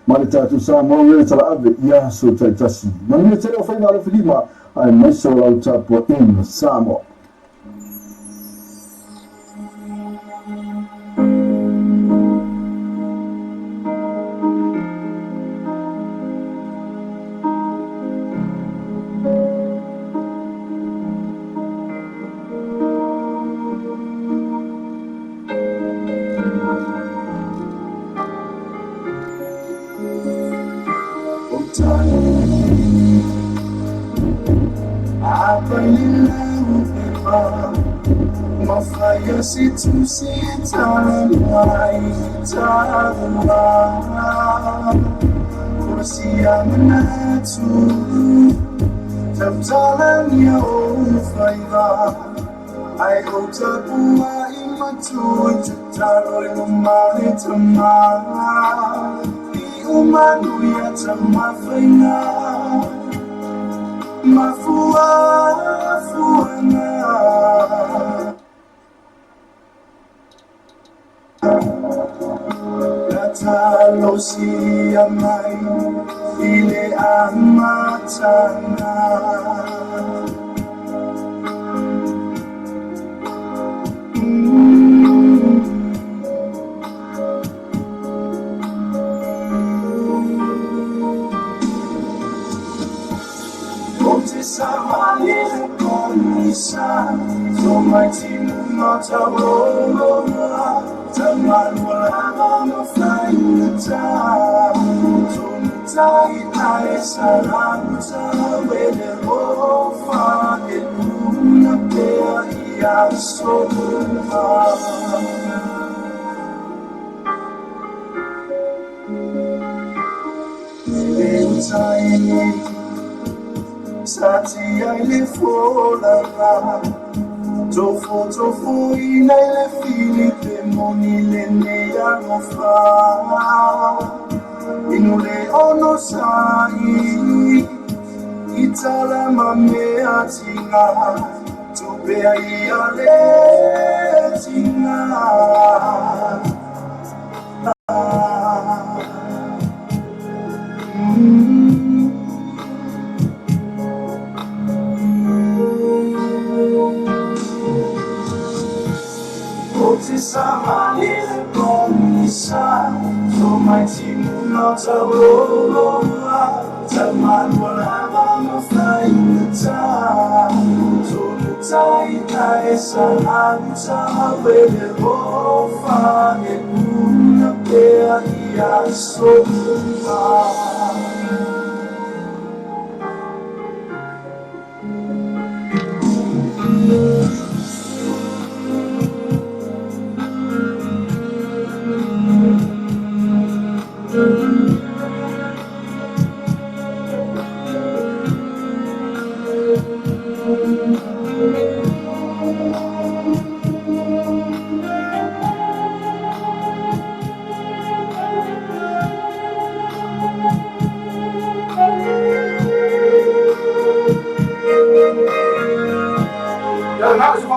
Malita tu sa mo le tala ave ya so tasi. Mani te o faina le filima ai mai so la utapo in Samoa. Mafaya situ sitanai tanah kursia menatu tamtalan ya ufaiva ai otakua imatu jutaroi lumani tamah di umanu ya tamafaina mafua fuana Talo siya may ile ang matanga Onti sa malile kong isa So may tinunotawolo Taman wala mga flying na tao Tumitay ay sarang tawele mo Fakit muna kaya iyaso mo Bintay sa tiyay lifola Tofu inay le Filipe monile ne yagofa Inule ono sai Itala mame atinga Tupea iale tinga Sama ile komisa So my team not a roll Taman wala mga flying the time Tulutay tayo sa hanta Pwede mo fangit muna kaya iyaso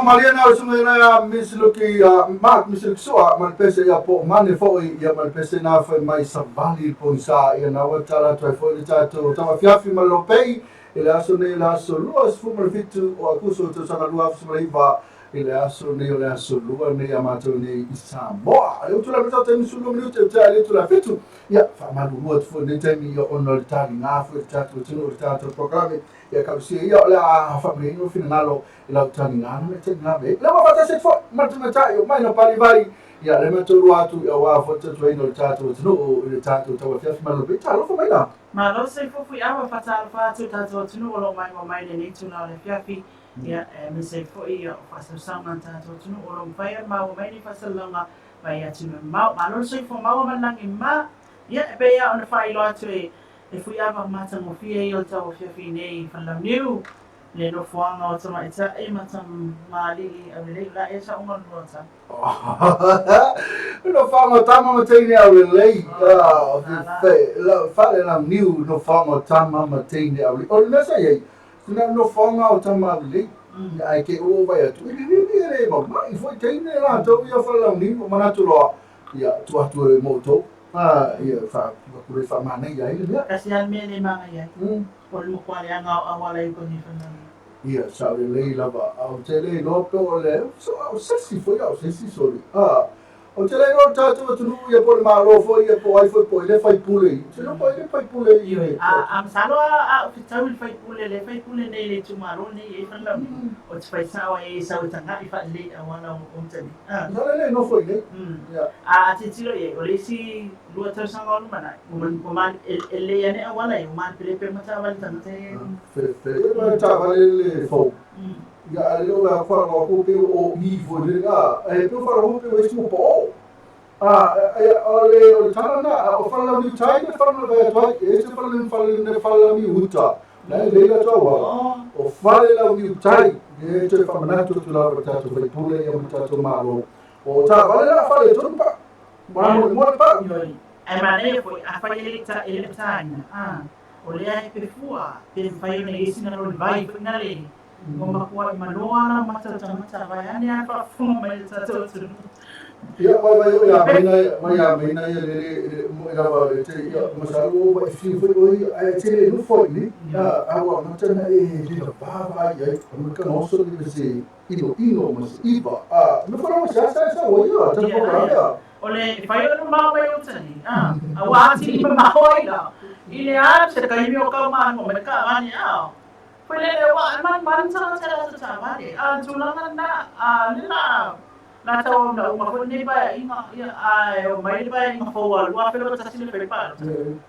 Mariana sumena misluki mak misluksoa man pese ya po mane foi ya man pese na foi mai sabali po sa ya na watala trai foi tato tama fiafi malopei ele aso ne la so luas fu mal fitu o akuso to sana lua fu maliva ele aso ne ole aso lua ne amato ne Samoa eu tu la meta temi sulu minuto te ale tu la fitu ya fa malu wot fu ne temi yo onol tali na fu tato tino tato programme ya kapsi ya la family no finalo ila utani ngana mete ngabe la mafata set fo matumeta yo mai no palivari ya le metolu atu ya wa fo tatu ino tatu tino ile tatu tawa fiafi malo bita lo fo mai na malo se fo fu ya fata alfa tatu tino lo mai ne tuna le fiafi ya me se fo ya fasa sama tatu tino lo mai mai ni fasa longa mai ya tino malo se fo man lang ma ya be ya on fa ilo atu e fu ya mata mo fie yo tawa fiafi nei fa la new le no fuanga o tama ita e matam malili a le la esa uma nota no fuanga tama matini a le la fale la new no fuanga tama matini a le o le sa ye no fuanga o tama le ai ke o vai tu le ma foi tene la to ia fala ni mo manatu lo ia tu atu mo to Ia fa mana ia ile. Kasihan me le mga yan. O mo kwa le anga awala yung konifan. Ia sa le lava au te le no pe le so au sesi foi au sesi soli. O te le no tatu tu ia por malo foi ia po ai foi po le fai pule. Se no po le fai pule Yoi, am salo a fitawil fai pule nei le tumaro nei e fala. O te fai sawa e sawa tanga I fa le awala o tani. Na le no foi ne. Ia. A te tiro e o le si lua tau sanga o mana. O man ele ane awala e o man pele pe mata awala tanga te. Fe ma ta vale le fo. Ia le o la fa ko pe o mi fo le e pe fa ko pe o isi po. O tana o fala mi tai ne fala vai tai e se fala mi uta na le la tawa o fala la mi tai e te fala na tu la ta tu vai pule e mata tu malo o ta vale la fala tu pa mo pa Yoi. Ai mane foi a fai ele tanya. O le ai pe fua pe fai ne isi na no vai na le. Mo makua I manoa na mata vai ane a fa fu mai ta tu. ia mai na le mo ila va le te ia masalo vai fi foi oi ai te le no foi ni awa na tana e le baba ia mo ka no so le se ino mas iba no fora sa o ia ta ko ia Ole fai no mau vai utani. Awa ati ma hoi la. Ile a se kai mi o ka ma mo me ka mani a. Foi le wa man sa vale. Tulanga na nila na tau na uma ko ni ba inga ai o mai ba inga fo wa lua pelo ta sile pe pa.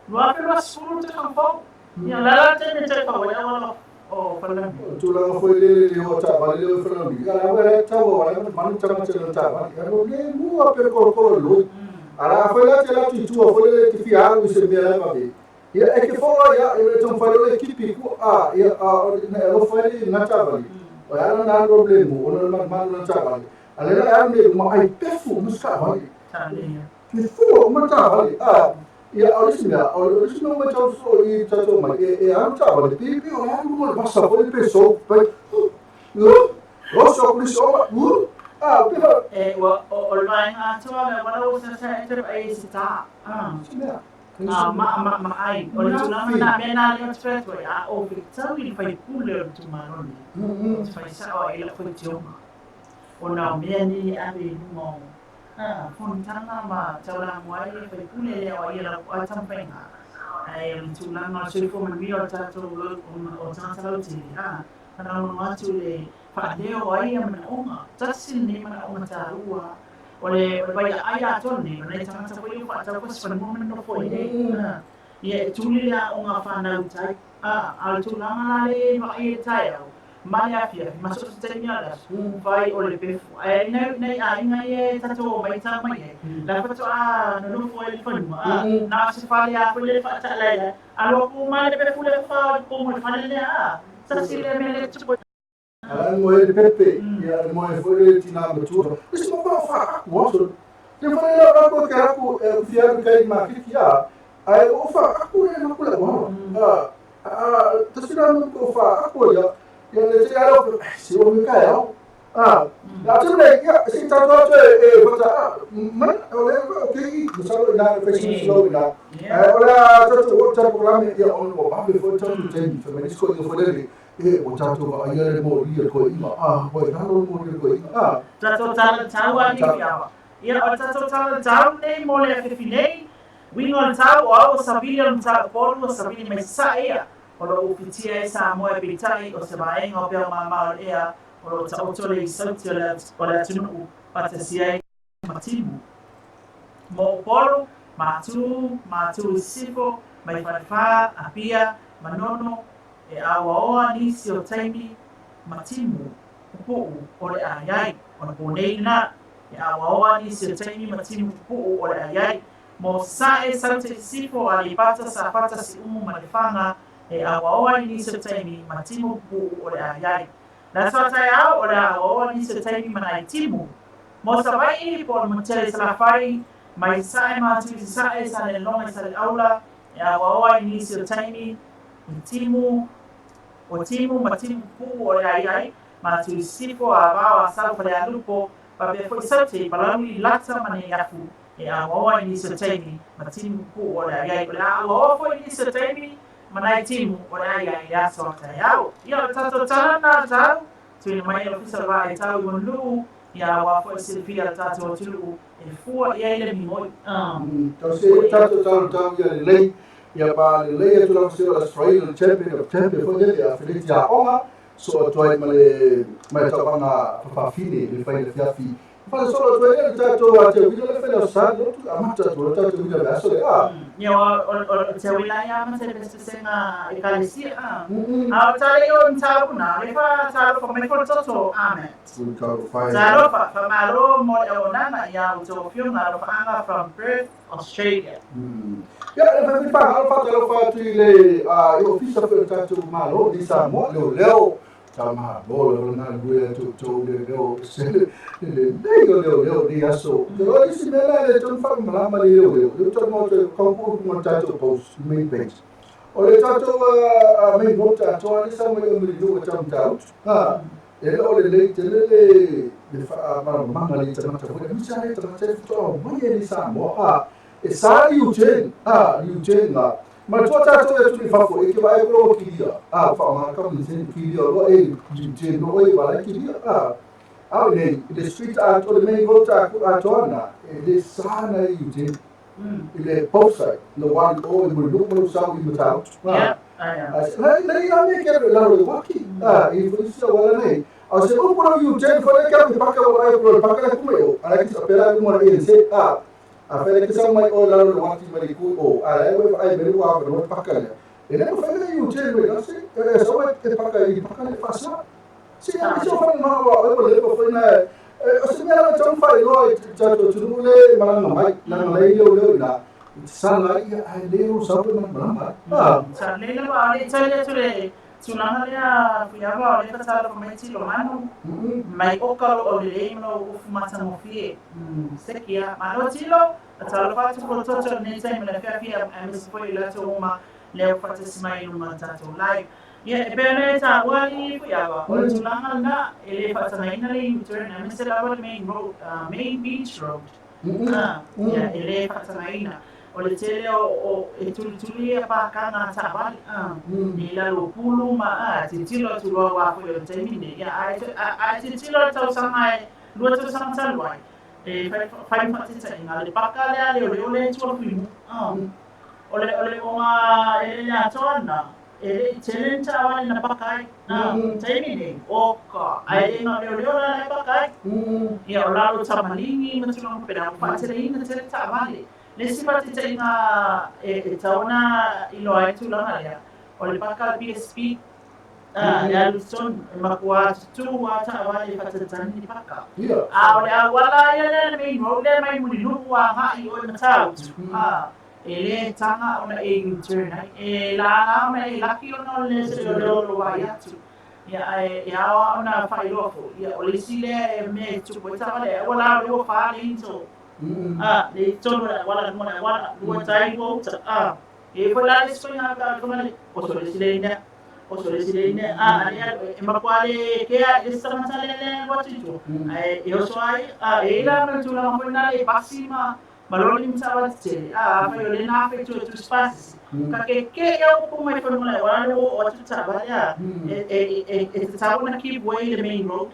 Lua pelo suru te kan fo. Ya la te me te fa wa ya wa o fala. tulanga foi le o ta vale le fora mi ala wa ta wa la man chama chama ta va ero le mu a per ko lo ala foi la te la tu foi le ti fiaru se be la va be ia e ke fo ia e le ton fa le equipe ku ia lo foi na ta vale o ala na problema o na man na ta vale ala la me ma ai pefu no ska vale ke fo ma ta vale ia original ma tau so I tatu mai e anu ta vale pipi o anu mo passa foi pessoa pai o so por isso O lai a tua me wala o sa e ai sita. Ma ai o le tulanga na mena le express way o vitau I fai pule o tumaroni. O fai sa o ila foi tioma. O na mea ni ave mo. Fontana ma taula moai fai pule le o ila o tampenga. Ai o tulanga se fo mi o tato o tata o ti. Kana no atu le Padeo ai mana onga, tasin ni mana onga tarua. Ole vai ai a tone, nei tangata foi fa ta ko span mo no foi nei. Ye tuli la onga fa na utai. Al tulanga le vai tai au. Mai a fia, maso te nyala. Vai ole pe ai nei ai ngai tato mai ta mai. La fa to no foi le fa. Na se fa ya foi le fa ta la. Alo ku mai pe fu le fa ko mo fa le sa si le me le tu ala mo e pepe ia mo e foi tina betu isso mo fa mo te fa ia ko ka ko fia kai ma kia ai o fa ko e na ko la mo te sira no ko fa ko ia le te ala si o mi kai la tu le ia si ta do e fa man o le ke I so na Facebook slow na ora to programa ia on o ba be fo to te me disko ko le o tato ai le mo I ko ima poi talo mo ko ima tato tau ani fiawa. Ia o tato tau nei mo le whiwhinei, wingo tau o sabili o tau polu o sabili me sa ea. O lo upitia e sa moe pitai o se vaenga o peo mamao ea o lo tautole I sauti o le atunu patasia e matimu. Mo polu, matu sifo, mai whaiwha, apia, manono, e awa oa nisi o taimi matimu pupu o le ayai o na pōnei na e awa oa nisi o taimi matimu pupu o le ayai mo sa e saute sifo a li pata sa pata si umu ma le whanga e awa oa nisi o taimi matimu pupu o le ayai na sotai au o le awa oa nisi o taimi manai timu mo sa vai I po mo tele sa la whai mai sa e matu sa e sa le longa sa le aula e awa oa nisi o taimi matimu o timu matimu pu o le ai ma tu sifo a vao a sau pale a lupo pa pe foi saute palamu I lata mane yaku a ngoa ni sa taimi ma timu ku o la ia la o fo ni sa taimi ma nai timu o la ia so ta ia ia tato tana tau tu mai o fisa vai tau mo lu ia wa fo se pia tato tu e fu ia ile mi mo Tau se tato tau ia lei ia pa lei tu la se Australian Champion of Champion fo ia Felix ya onga so toi ma tau nga fa fine le fai le fiafi fa solo toi le tato a te vila le fai sa tu amata tu tato vila ba so ia o te wila ia ma se beste senga e kalisia a tale o ntau na le fa talo fa me ko toto amen talo fa malo mo e ona ia o to fiu na fa anga from Perth, Australia. Ya, e fa alfa talo fa tu le eu fisa pe tato malo di sa mo leo sama bola na gue tu leo leo di aso lo di si mela le ton fa malama leo tu mo konku mo tato post main page o le tato main mota to ali sa mo mi lu tam tau e o le fa manga le tama ta ko mi sa le tama ta to mo ye sa mo e sa liu chen ma tua tato e tuli fafo e ke vai pro ki dia fa ma ka mi sen ki dia lo e je no e va ki dia le street art o le main road art ona e le sana i je le post no one o e mo lu sa i mata le ia me ke la ro waki e fu si wala nei a se o pro you je fa le ka mi pa ka o pro pa ka ku me ala ki sa pela mo ra e se a fele que são mais olhar no wati mariku o ai me wa no pakale ele não fele you je me não sei é só mais que pakale passa se a pessoa fala não o le foi na o se me ela tão faz lo já to tu le malang mai nang lei lo na sala ia ai le o sabe não sa le ba le tsale tsule tsunanga lea fiava o le tatala pamaiti lo manu mai okalo o le leino ufu matangofi sekia malo tilo tatala fatu ko toto ne tai mele fia amis foi la to uma le fatu smai uma tato live ia e pene ta wali fiava o le tsunanga na ele fatu na ina le turn amis la main road main beach road ia ele fatu na ina o le tele o e tuli e pa kanga tabali ni la lo pulu ma titilo tu lo wa ko le temine ya ai titilo tau sangai lu tau sang salwai e fai fatita ina le pakale ale le tu fimu ole o ma ele ya tona ele tele tawa na pakai temine o ka ai no le na pakai ya la lo tamalingi matulong peda fatita ina tele tawali le sifati taina e tauna ilo ai tu lana ya o le paka PSP ya luson makua tu wata wale fata tani paka o le wala ya le me no le mai muli no wa ha i o matau ele tanga ona e turn e la me laki ona le se lo wa ya tu ya ona failofo ya o le sile me tu po tawale wala lo fa le into le tono wala dua tai wo e foi lá eles foi na como ele o sole silene e ma quale che sta mangiando guatito io so e la natura ma poi na e passima ma lo lim sa te poi le na fe tu spazi ka che eu come foi no wala o tu sa ba ya e sa una keep way the main road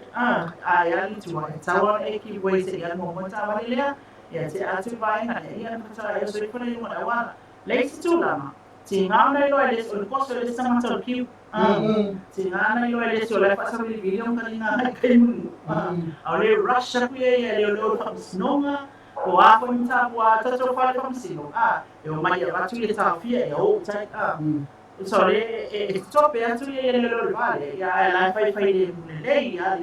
ya li tu sa una keep way se ya mo sa ba le ya te atu vai na ia na sa eu sei quando eu wala leisi tu lama ti ngana lo ele o costo ele sama tol kiu ti ngana lo ele so la pasa mi video kalina kai mun ale russia ku ye lo fa snonga o a ko nta wa ta to fa fa sino eu mai ya tu ye ta fie eu tai so le stop ya tu ye lo vale ya la fai le ya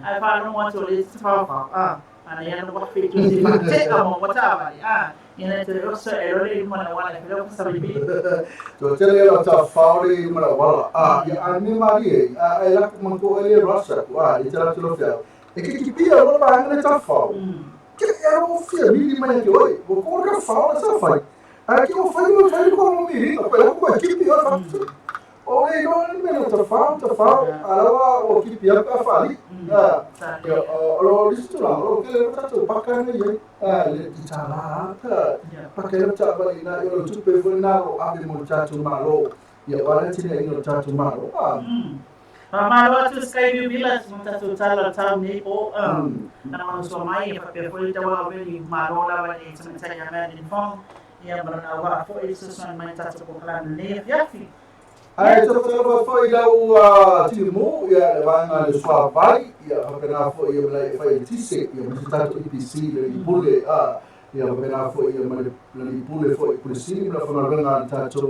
ai fa no mo to le fa ana yana wax fi tu si te amo whatever yana te rosso e lo le mana wala ke lo sabi to tele la ta fauri mana wala ya ani mari ai la ko ko ele rossa e tela te lo fia e che pia lo ba ne ta fau che era un fia mi mai che oi ko ka fau sa fai che o fai ko no mi quella ko che pia fa Ole no me ta fa ala o ki pia ka fa li o listo la o ke le ta to pa ka ne ye le ti ta la ta pa ke le ta ba ina yo tu pe vo na o ave mo ta tu ma lo ya wala ti ne yo ta tu ma lo Malo atu Skyview Village munta tu tala town ni po na so mai pa pe foi tawa veli malo la wa ni sa ya man in fong ya barana wa fo isu son mai ta tu plan ne yafi ai to fa ila o ti mo ya va na le swa vai ya pa na fo ya la fa ti se ya mo ta tu IPC le pule ya pa na fo ya ma le pule fo IPC na fa na ta tu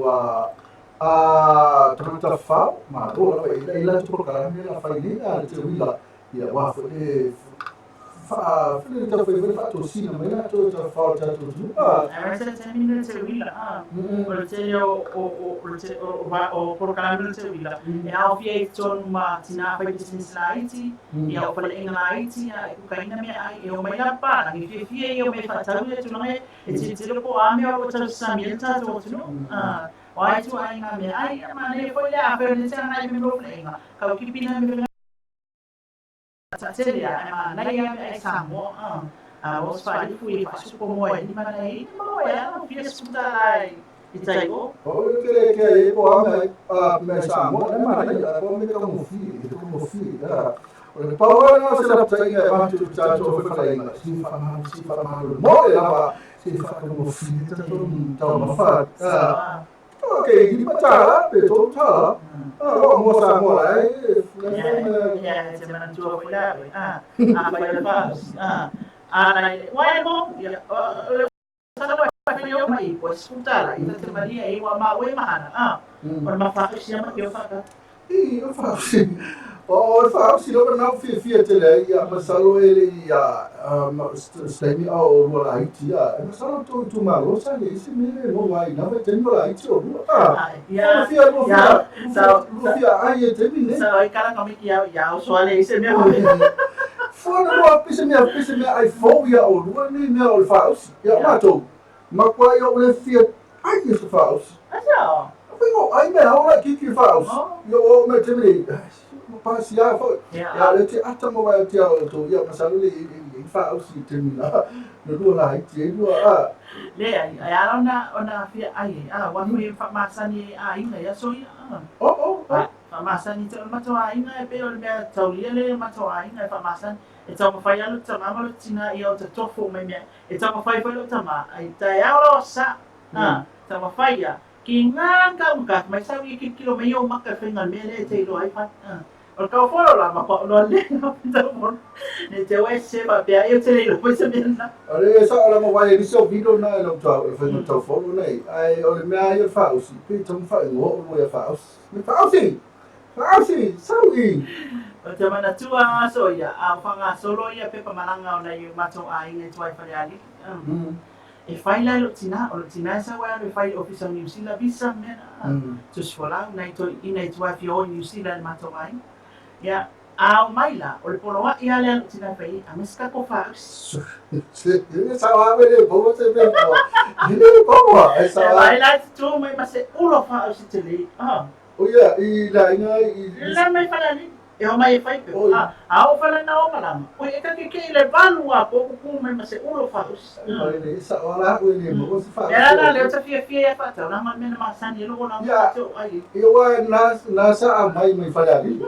tangata whao, ma roa pa ila tu prokarame la whainea le te wila ia wafo e while ta whai whato sina mai na tu ta whao tatu tu. Arasa te minu te wila, o te leo o prokarame te wila, e au fia i tonu ma tina whai business la iti, ia o pala inga la iti, ia kukaina mea ai, e o mai la pa, ngi fia fia i o mai whatau le tunangai, e te tira po ame o tatu samilta tu o tunu, wai tu ai nga me ai ma ne foi la pe ne tsa nai me lo flenga ka ki pina me ta seria ma nai ya ai samo o sfai fui fa su po mo ni ma nai mo ya no fia sputa ai i tai go O ke e po ame me sa mo e ma nai po me ka mo fi o le pawa na se la tai e ba tu ta to fa lai na si fa ma mo e la ba si fa ka mo fi ta to ma fa okay, di pacara, betul salah. Mau sama lah. Ya, zaman tua pula. Apa pas? Why mo? Ya, kalau apa yang mai, pues putar lah. Itu terbalia, iwa ma, we mana? Kalau mafakas siya yo fakat. Iya, fakat. Fakat sih lo pernah via tele ya masalah ele ya stemi au wala iti ya. Masalah tu malo sa ni isi mele mo wai na ba ten wala iti o. Ya. Via ai temi ne. So, ikala kami ya usually isi me. Fora mo pisa me ai fobia o wala ni me o faus. Ya mato. Makwa yo le via ai esse faus. Asa. Pero ai me ora que faus. Yo me temi passear foi ya le te ata mo vai te o to ya masalu le fa o si te na no do la te do le ya ona fi ai wa fi fa masani ai na ya so ya fa masani te ma to ai na pe o me to le ma to ai na fa masan e to mo fa ya lu ta ma lu tina i o te tofu me me e to mo fa lu ta ma ai ta ya lo sa ta mo fa ya ki ngang ka mai sa wi ki kilo me yo makka fe ngal me le te lo ai fa o ka folo la ma ko lo le no ta mo ne te wa se ba pe ai te le po se me na ale sa ala mo vai ni so video na no ta fe no ta folo nei ai o le me ai fa o si pe tong fa ngo o ya fa o si sawi o te mana tua so ya a fa nga solo ya pe pa malanga na yu mato ai ne tuai fa ali e fai la lo tina o lo tina sa wa le fai official New Zealand visa me to sfola na to ina tuai fi o New Zealand mato ai ya au maila o le polo wa ia le tina fai a meska ko fa sa wa le bo se be ko ni ko wa sa wa maila tu mai ma se ulo fa o si tele o ya i la inga i la mai fa ni e o mai fai pe au fa na o mala o e ka ke le valua ko ku mai ma se ulo fa o si ni sa wa la o ni mo se fa ya la le ta fia ya fa ta na ma me na ma san ni lo na ma to ai yo wa na sa mai fa ya ni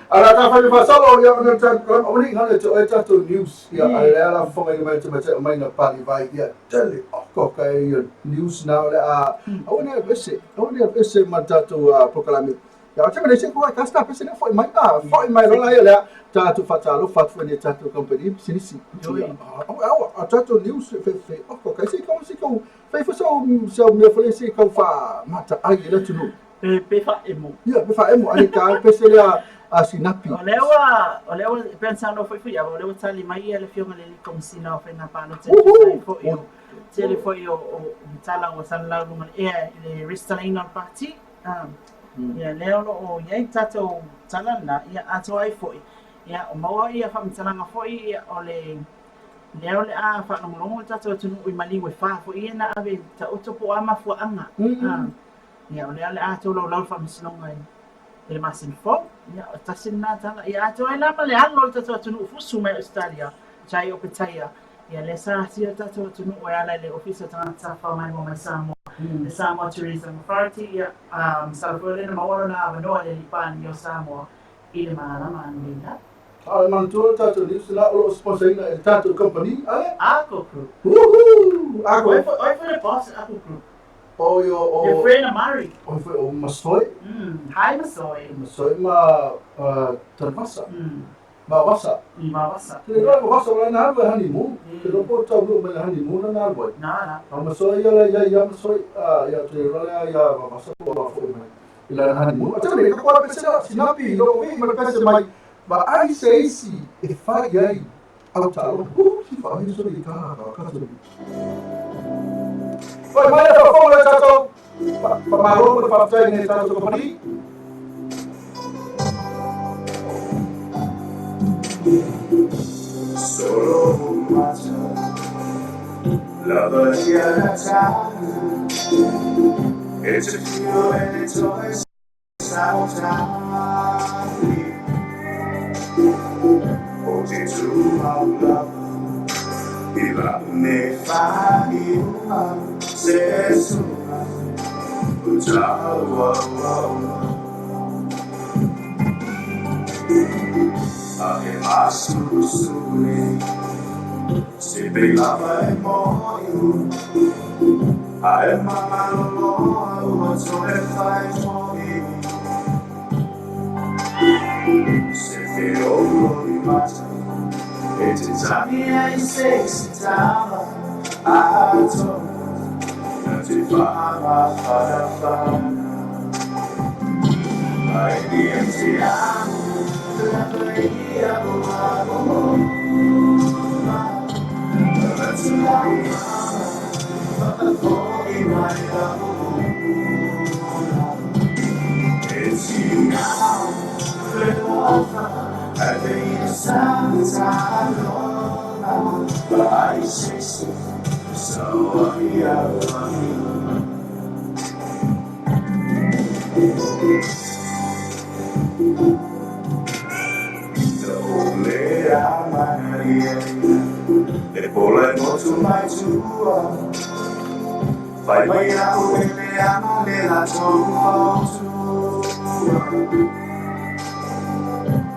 ala ta fa fa solo ya na ta o ni ngale to e ta to news ya ala la fo mai na pa ni vai ya tele ko kai news na la o ni bese mata to proclame ya o te me se ko ka sta pese na foi mai lo la ya ta to fa lo fa fo ni ta to company sinisi a ta to news fe ko kai se ko fe fo so me fo se ko fa mata ai la tu no pe fa emo ya pe fa emo ani ka pese la sinapi. O lewa pensando foi ya o lewa tali mai ele fio ngale kom sina fe na pa no te foi o tala o san la no le restoring on party ya leo o ye tato tala na ya ato ai foi ya o maua ia fa mtana foi o le leo le a fa no tato tunu i mali we fa foi na ave ta o to po ama fu anga Ia o le ale atou laulau fa'amisilonga i le masinifo ia o tasi na tanga ia atou ai lama le alo le tatou atunuu fusu mai Australia tai o petaia ia le sa sia tatou atunuu e ala i le ofisa tagata fa'amaimo mai Samoa le Samoa Tourism Authority ia salafua lena maolo na avanoa le lipani o Samoa i le malama anilina Ale mantua tatou ni sila o sponsoring e tatou company ale. ako kru Ako oi foi le boss ako kru o yo o e frena Mari o foi o masoi hai masoi masoi ma tanpasa ma wasa. i mawasa Te ro wasa wala na ba honeymoon. Te ro po tau lu ma honeymoon na boy. na A masoi ya masoi ya te ro ya ma wasa ko ba foi mai. Ila honeymoon. Ata me ka kwa pesa sinapi lo me ma pesa mai. Ba ai sei si e fa ai au talo. Si fa ai so di ka so di. Oi, mai da fo le tato. Pa ma ro pa fa ni tato company. Solo un bacio, la baciata e c'è filo e le tue salutari. Oggi tu parla, viva ne fai se sono ciao. Ave masu sule, se belava e moio. Ai mamma lo moio, so e fai fuori. Se te olo di massa, e ti zammi e se si tava, a to, non ti fa. Ai niente amo. La preghiera verso la mano, fuori mai la e si now, I think sounds alone, but I say so I e volendo tu mai tua fai mai a le ama nella tua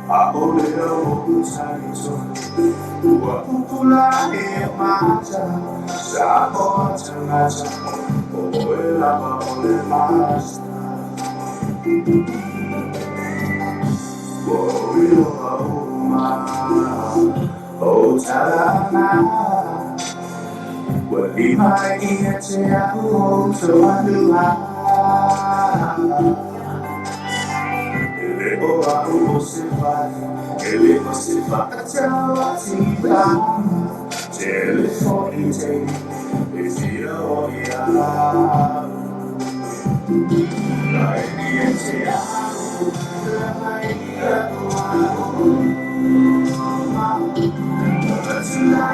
a volero salito tua popolare mangia sa morte mangia o la vole masta oh Tarana, what if I get to home so I do ele você vai até a cidade telefone tem esse olhar vai me Let's not